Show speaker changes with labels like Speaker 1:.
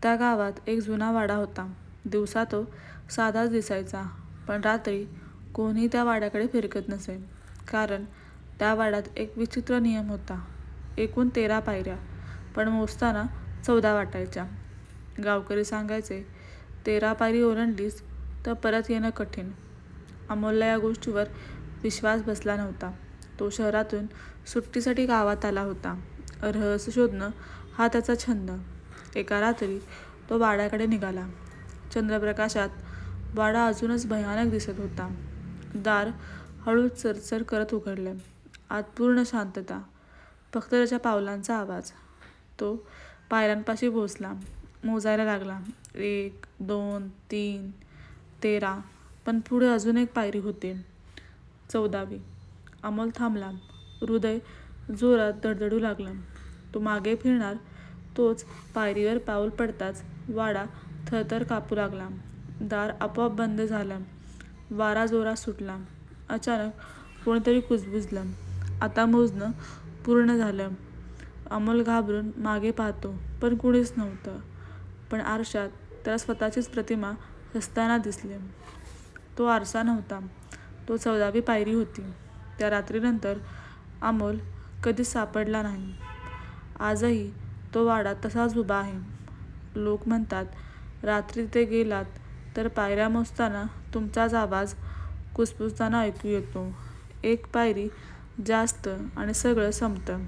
Speaker 1: त्या गावात एक जुना वाडा होता. दिवसा तो साधाच दिसायचा, पण रात्री कोणी त्या वाड्याकडे फिरकत नसे. कारण त्या वाड्यात एक विचित्र नियम होता. एकूण 13 पायऱ्या, पण मोजताना 14 वाटायच्या. गावकरी सांगायचे, 13 पायरी ओलांडलीस तर परत येणं कठीण. अमोलला या गोष्टीवर विश्वास बसला नव्हता. तो शहरातून सुट्टीसाठी गावात आला होता. रहस्य शोधणं हा त्याचा छंद. एका रात्री तो वाड्याकडे निघाला. चंद्रप्रकाशात वाडा अजूनच भयानक दिसत होता. दार हळूच चरचर करत उघडले. आत पूर्ण शांतता, फक्त त्याच्या पावलांचा आवाज. तो पायऱ्यांपाशी पोहोचला, मोजायला लागला. 1, 2, 3, 13. पण पुढे अजून एक पायरी होती, 14वी. अमोल थांबला. हृदय जोरात धडधडू लागलं. तो मागे फिरणार तोच पायरीवर पाऊल पडताच वाडा थरथर कापू लागला. दार आपोआप बंद झालं. वारा जोरात सुटला. अचानक कोणीतरी कुजबुजलं. आता मोजणं पूर्ण झालं. अमोल घाबरून मागे पाहतो, पण कुणीच नव्हतं. पण आरशात त्याला स्वतःचीच प्रतिमा हसताना दिसली. तो आरसा नव्हता, तो 14वी पायरी होती. त्या रात्रीनंतर अमोल कधीच सापडला नाही. आजही तो वाडा तसाच उभा आहे. लोक म्हणतात, रात्री तिथे गेलात तर पायऱ्या मोजताना तुमचाच आवाज कुजबुजताना ऐकू येतो. एक पायरी जास्त आणि सगळं संपतं.